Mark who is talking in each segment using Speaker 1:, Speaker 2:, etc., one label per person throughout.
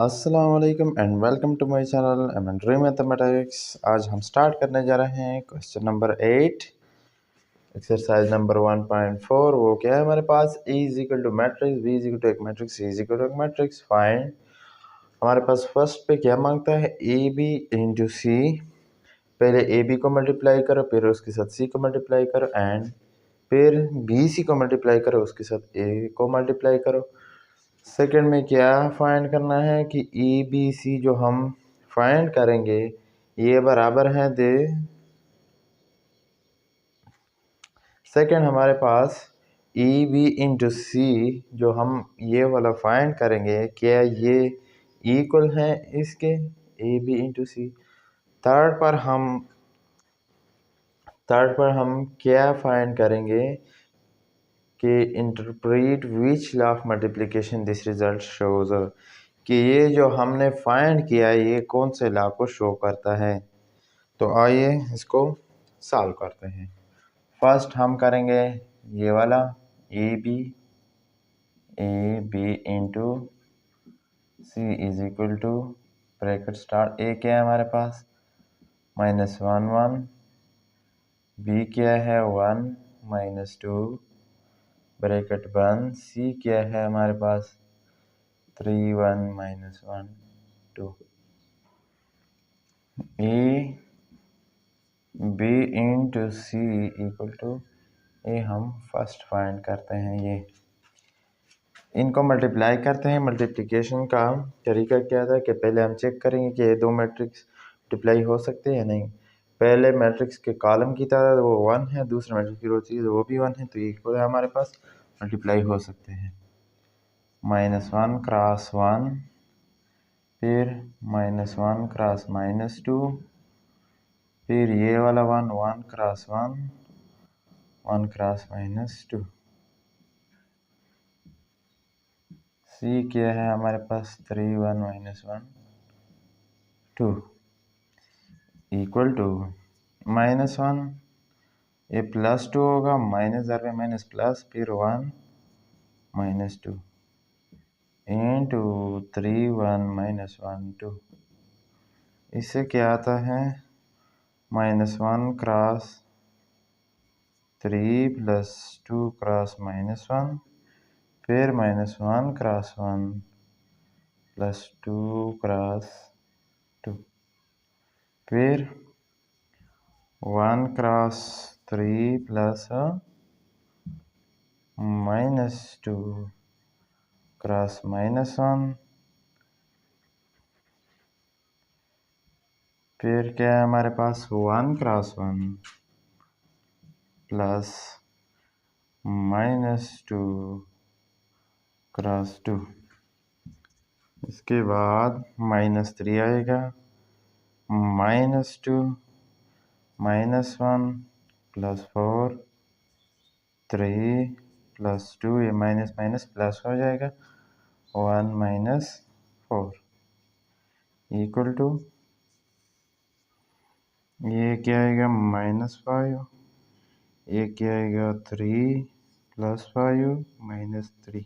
Speaker 1: अस्सलाम वालेकुम and welcome to my channel M and dream mathematics. आज हम स्टार्ट करने जा रहे हैं क्वेश्चन नंबर 8 एक्सरसाइज नंबर 1.4। वो क्या है हमारे पास, E is equal to matrix, B is equal to एक matrix, C is equal to एक मैट्रिक्स, फाइंड। हमारे पास फर्स्ट पे क्या मांगता है, ए बी इंटू सी। पहले ए बी को मल्टीप्लाई करो, फिर उसके साथ सी को मल्टीप्लाई करो, एंड फिर बी सी को मल्टीप्लाई करो, उसके साथ ए को मल्टीप्लाई करो। सेकंड में क्या फाइंड करना है कि ई बी सी जो हम फाइंड करेंगे ये बराबर है दे। सेकंड हमारे पास ई बी इंटू सी जो हम ये वाला फाइंड करेंगे क्या ये इक्वल है इसके, A B into C. Third पर हम क्या फाइंड करेंगे कि interpret which law of multiplication this result shows, कि ये जो हमने फाइंड किया ये कौन से लॉ को शो करता है। तो आइए इसको सॉल्व करते हैं। फर्स्ट हम करेंगे ये वाला A B into C is equal to bracket start, A क्या है हमारे पास -1 बी क्या है 1 -2 ब्रैकेट बंद, सी क्या है हमारे पास 3 1 -1 2। A B into C equal to ये हम फर्स्ट फाइंड करते हैं, ये इनको मल्टीप्लाई करते हैं। मल्टीप्लिकेशन का तरीका क्या था कि पहले हम चेक करेंगे कि ये दो मैट्रिक्स मल्टीप्लाई हो सकते हैं या नहीं। पहले मैट्रिक्स के कॉलम की तादाद वो 1 है, दूसरे मैट्रिक्स की रो चीज़ वो भी 1 है, तो ये इक्वल है हमारे पास, मल्टीप्लाई हो सकते हैं। -1 क्रॉस 1, फिर -1 क्रॉस -2, फिर ये वाला 1 क्रॉस 1 1 क्रॉस -2। सी क्या है हमारे पास 3 1 -1 2 इक्वल टू -1, ये +2 होगा, माइनस ज़र पे माइनस प्लस, फिर 1 -2 इंटू 3 1 -1 2। इससे क्या आता है -1 क्रॉस 3 प्लस 2 क्रॉस -1, फिर -1 क्रॉस 1 प्लस 2 क्रॉस 2, फिर 1 क्रॉस 3 प्लस -2 क्रॉस -1, फिर क्या है हमारे पास 1 क्रॉस 1 प्लस -2 क्रॉस 2। इसके बाद -3 आएगा, -2 -1 प्लस 4 3 प्लस 2, ये माइनस माइनस प्लस हो जाएगा, 1 -4 इक्वल टू ये क्या आएगा -5, ये क्या आएगा 3 प्लस 5 -3।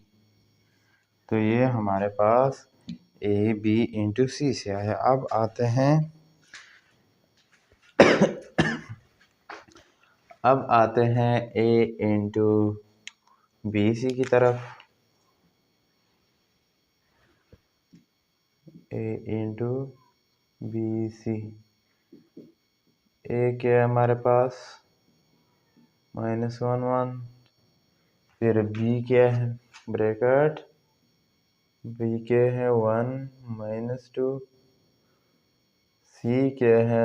Speaker 1: तो ये हमारे पास ए बी इंटू सी से आया। अब आते हैं ए इंटू बी सी की तरफ। ए इंटू बी सी, ए क्या है हमारे पास -1 1, फिर बी क्या है ब्रैकेट, बी क्या है 1 -2, सी क्या है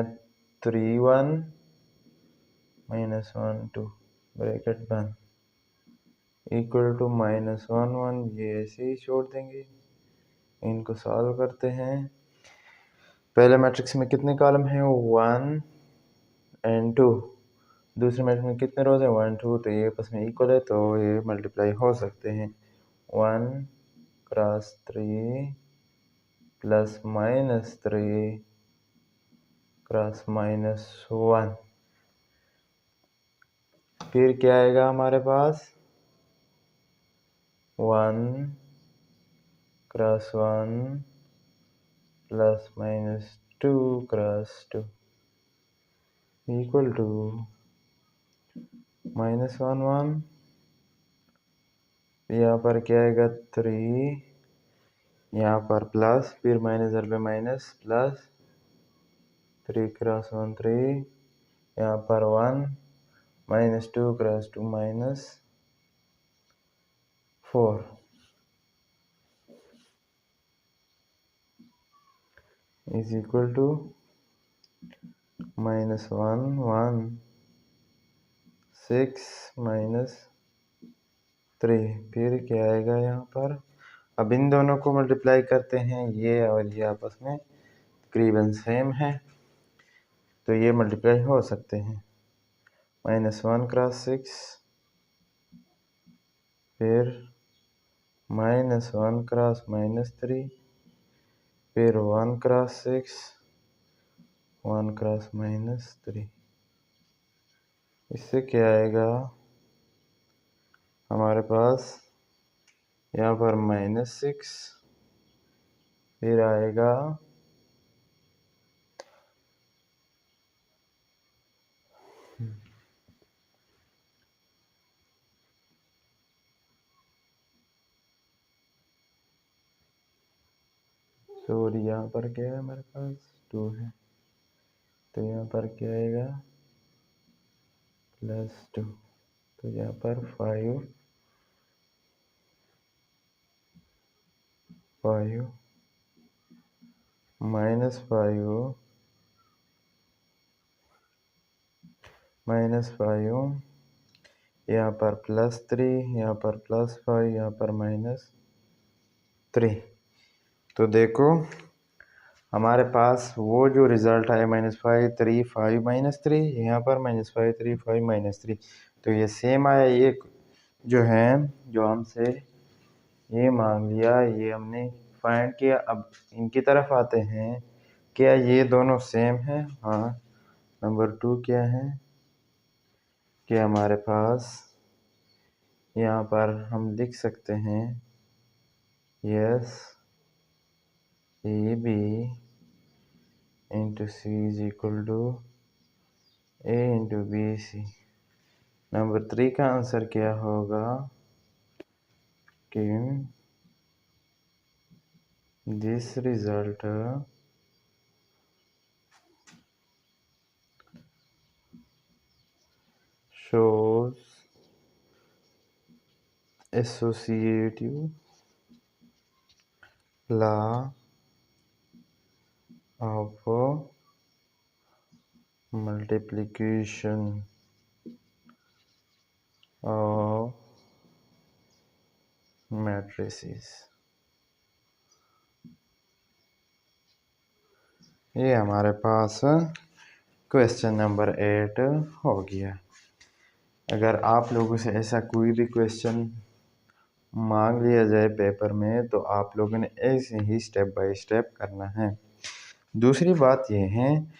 Speaker 1: 3 1 -1 2 ब्रैकेट बंद, इक्वल टू -1 1। ये ऐसे ही छोड़ देंगे, इनको सॉल्व करते हैं। पहले मैट्रिक्स में कितने कॉलम हैं 1 एंड 2, दूसरे मैट्रिक्स में कितने रोज हैं 1 2, तो ये आपस में इक्वल है, तो ये मल्टीप्लाई हो सकते हैं। 1 क्रॉस 3 प्लस -3 क्रॉस -1, फिर क्या आएगा हमारे पास 1 cross 1 plus minus 2 cross 2 equal to -1 1, यहाँ पर क्या आएगा 3, यहाँ पर प्लस, फिर माइनस पे माइनस, प्लस 3 क्रॉस 1 3, यहाँ पर 1, -2 क्रॉस 2 -4 इज इक्वल टू -1 1 6 -3। फिर क्या आएगा यहाँ पर, अब इन दोनों को मल्टीप्लाई करते हैं, ये और ये आपस में तकरीबन सेम है, तो ये मल्टीप्लाई हो सकते हैं। -1 क्रॉस 6, फिर -1 क्रॉस -3, फिर 1 क्रॉस 6, 1 क्रॉस -3। इससे क्या आएगा हमारे पास, यहाँ पर -6, फिर आएगा सॉरी, यहाँ पर क्या है हमारे पास 2 है, तो यहाँ पर क्या आएगा +2, तो यहाँ पर 5 -5 -5, यहाँ पर +3, यहाँ पर +5, यहाँ पर -3। तो देखो हमारे पास वो जो रिज़ल्ट आया -5 3 5 -3, यहाँ पर -5 3 5 -3, तो ये सेम आया। ये जो है जो हमसे ये मांग लिया, ये हमने फाइंड किया। अब इनकी तरफ आते हैं, क्या ये दोनों सेम है? हाँ। नंबर 2 क्या है कि हमारे पास यहाँ पर हम लिख सकते हैं yes AB into C is equal to A into BC। Number 3 का आंसर क्या होगा कि this result shows associative law of multiplication of matrices। ये हमारे पास क्वेश्चन नंबर 8 हो गया। अगर आप लोगों से ऐसा कोई भी क्वेश्चन मांग लिया जाए पेपर में, तो आप लोगों ने ऐसे ही स्टेप बाय स्टेप करना है। दूसरी बात यह है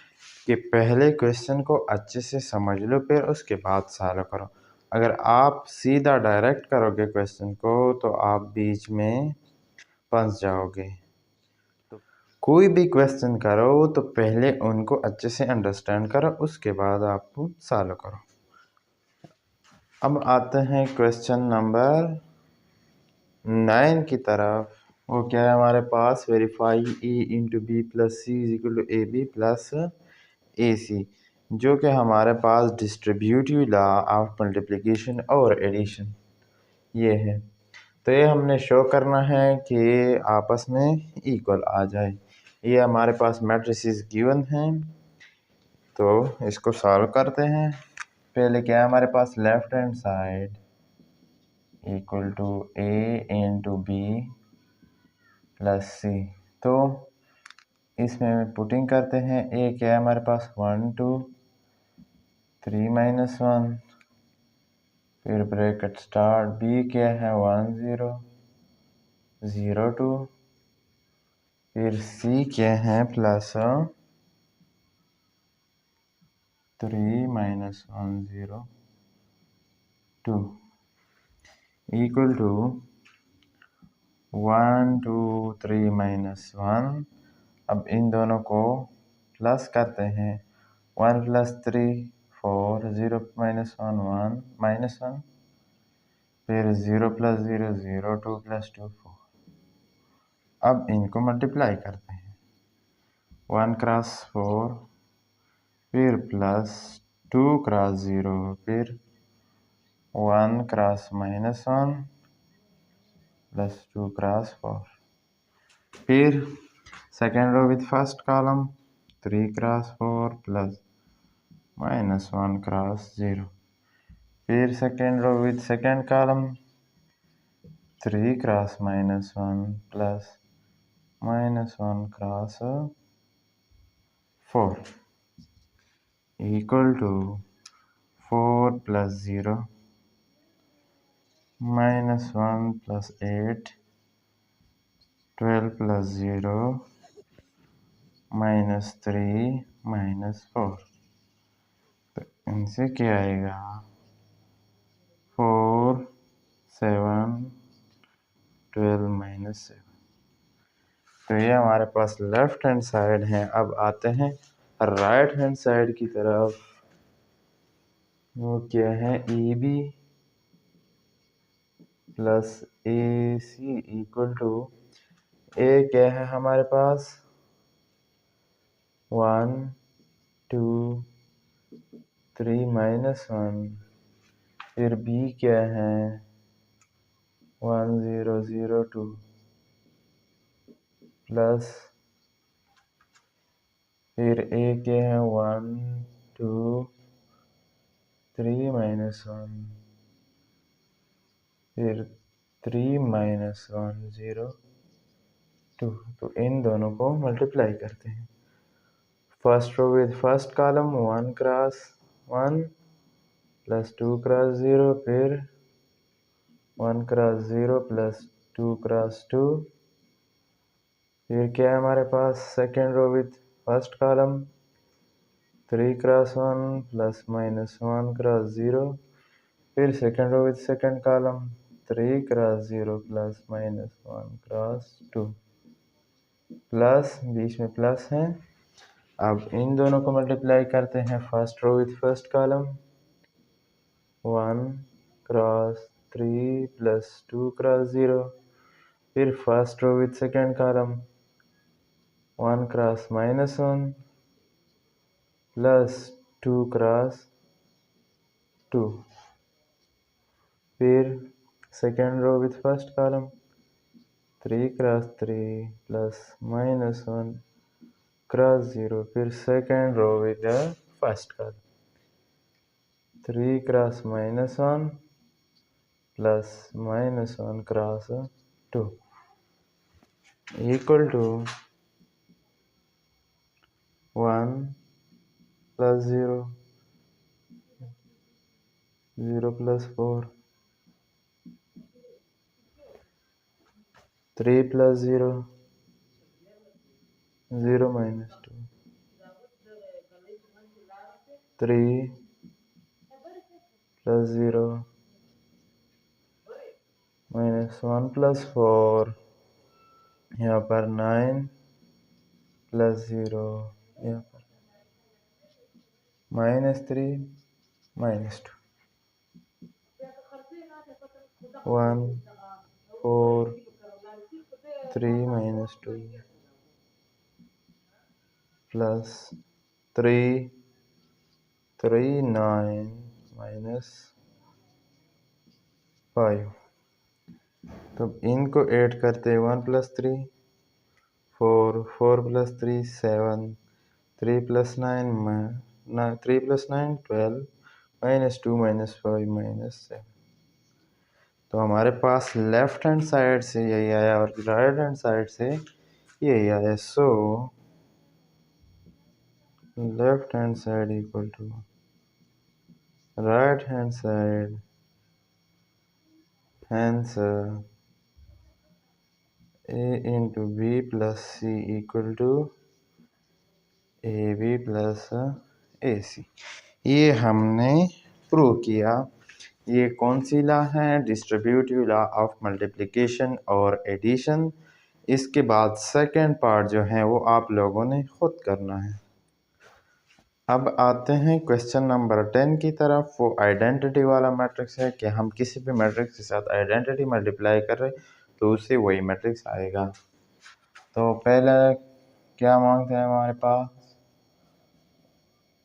Speaker 1: कि पहले क्वेश्चन को अच्छे से समझ लो, फिर उसके बाद सॉल्व करो। अगर आप सीधा डायरेक्ट करोगे क्वेश्चन को, तो आप बीच में फंस जाओगे। तो कोई भी क्वेश्चन करो तो पहले उनको अच्छे से अंडरस्टैंड करो, उसके बाद आपको सॉल्व करो। अब आते हैं क्वेश्चन नंबर 9 की तरफ। वो क्या है हमारे पास, verify E into B plus C is equal to A B plus A C, जो कि हमारे पास डिस्ट्रीब्यूटिव लॉ ऑफ मल्टीप्लिकेशन और एडिशन ये है। तो ये हमने शो करना है कि आपस में इक्वल आ जाए। ये हमारे पास मैट्रिसेस गिवन हैं, तो इसको सॉल्व करते हैं। पहले क्या है हमारे पास, left hand side equal to A into B plus C. तो इसमें पुटिंग करते हैं। ए क्या है हमारे पास 1 2 3 -1, फिर ब्रैकेट स्टार्ट। बी क्या है 1 0 0 2, फिर सी क्या है +3 -1 0 2 इक्वल टू 1 2 3 -1 अब इन दोनों को प्लस करते हैं। 1 + 3 4, 0 - 1 1 -1, फिर 0 + 0 0, 2 + 2 4। अब इनको मल्टीप्लाई करते हैं। 1 × 4, फिर प्लस 2 × 0, फिर 1 × -1 प्लस 2 × 4। फिर second row with first column 3 × 4 plus -1 × 0। फिर second row with second column 3 × -1 plus -1 × 4 equal to 4 + 0 -1 + 8, 12 + 0 -3 -4। तो इनसे क्या आएगा? 4 7 12 - 7। तो ये हमारे पास लेफ्ट हैंड साइड है। अब आते हैं राइट हैंड साइड की तरफ। वो क्या है? AB + AC = A क्या है हमारे पास? 1 2 3 -1। फिर B क्या है? 1 0 0 2 प्लस, फिर A क्या है? 1 2 3 -1, फिर 3 -1 0 2। तो इन दोनों को मल्टीप्लाई करते हैं। First row with first column 1 × 1 plus 2 × 0, फिर 1 × 0 प्लस 2 × 2। फिर क्या है हमारे पास? Second row with first column 3 × 1 plus -1 × 0, फिर second row with second column 3 × 0 plus -1 × 2 plus, बीच में प्लस है। अब इन दोनों को मल्टीप्लाई करते हैं। First row with first column 1 × 3 plus 2 × 0, फिर first row with second column 1 × -1 plus 2 × 2, फिर second row with first column 3 × 3 plus -1 × 0, फिर second row with the first column 3 × -1 plus -1 × 2 equal to 1 + 0 0 + 4, 3 + 0 0 - 2, 3 + 0 -1 + 4, यहाँ पर 9 + 0, यहाँ पर -3 -2, 1 4 3 -2 प्लस 3 3 9 -5। तो इनको ऐड करते हैं। 1 + 3 4, 4 + 3 7, 3 + 9 3 + 9 12 -2 -5 -7। तो हमारे पास लेफ्ट हैंड साइड से यही आया और राइट हैंड साइड से यही आया। So left hand side equal to right hand side, hence A into B plus C equal to AB plus AC। ये हमने प्रूव किया। ये कौन सी लॉ है? डिस्ट्रीब्यूटिव लॉ ऑफ मल्टीप्लिकेशन और एडिशन। इसके बाद सेकंड पार्ट जो है वो आप लोगों ने खुद करना है। अब आते हैं क्वेश्चन नंबर 10 की तरफ। वो आइडेंटिटी वाला मैट्रिक्स है कि हम किसी भी मैट्रिक्स के साथ आइडेंटिटी मल्टीप्लाई कर रहे तो उससे वही मैट्रिक्स आएगा। तो पहले क्या मांगते हैं हमारे पास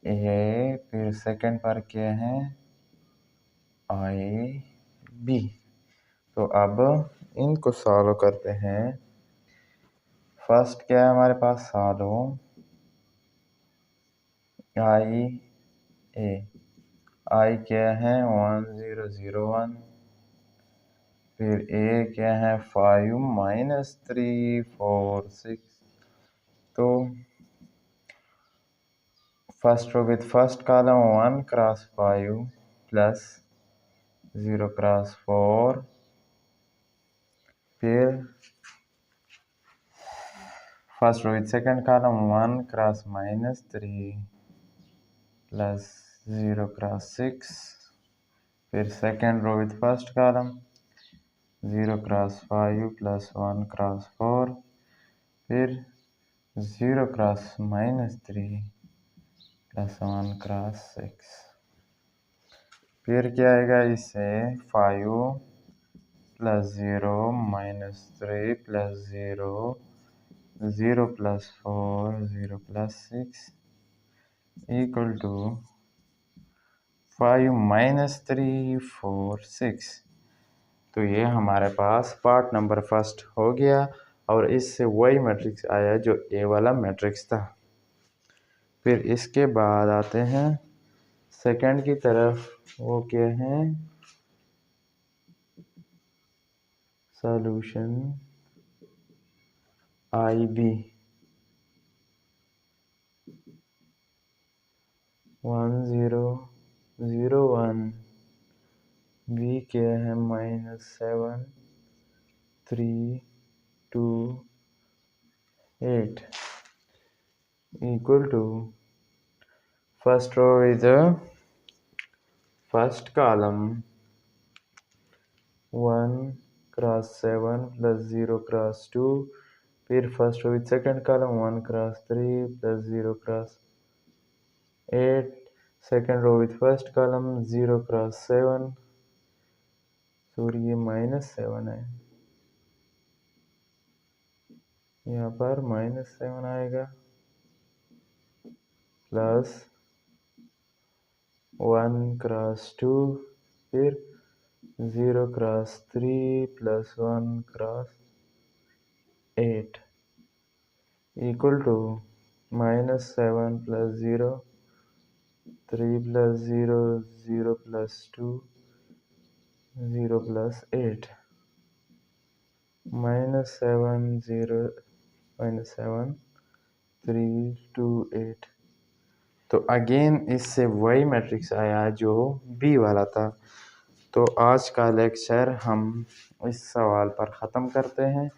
Speaker 1: ये, फिर सेकंड पर क्या है आई बी। तो अब इनको सॉल्व करते हैं। फर्स्ट क्या है हमारे पास सॉल्व आई ए, आई क्या है 1001, फिर ए क्या है 5 - 3 4 6। तो first row with first column 1 cross 5 plus 0 cross 4, फिर first row with second column 1 cross -3 plus 0 cross 6, फिर second row with first column 0 cross 5 plus 1 cross 4, फिर 0 क्रॉस -3 प्लस 1 क्रॉस 6। फिर क्या आएगा इससे 5 plus 0 -3 plus 0 0 plus 4 0 plus 6 equal to 5 - 3 4 6। तो ये हमारे पास पार्ट नंबर फर्स्ट हो गया और इससे वही मैट्रिक्स आया जो ए वाला मैट्रिक्स था। फिर इसके बाद आते हैं सेकंड की तरफ। वो क्या है सॉल्यूशन आई बी 1001, बी क्या है -7 3 2 8 equal to first row is the first column 1 cross 7 plus 0 cross 2, फिर first row with second column 1 cross 3 plus 0 cross 8, second row with first column 0 cross 7, sorry ये -7 है, यहाँ पर -7 आएगा, प्लस 1 क्रॉस 2, फिर 0 cross 3 plus 1 cross 8 equal to -7 plus 0 3 plus 0 0 plus 2 0 plus 8 -7 0 -7 3 2 8। तो again इससे वही मैट्रिक्स आया जो बी वाला था। तो आज का लेक्चर हम इस सवाल पर ख़त्म करते हैं।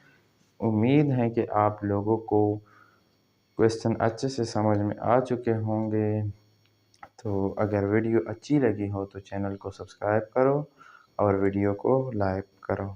Speaker 1: उम्मीद है कि आप लोगों को क्वेश्चन अच्छे से समझ में आ चुके होंगे। तो अगर वीडियो अच्छी लगी हो तो चैनल को सब्सक्राइब करो और वीडियो को लाइक करो।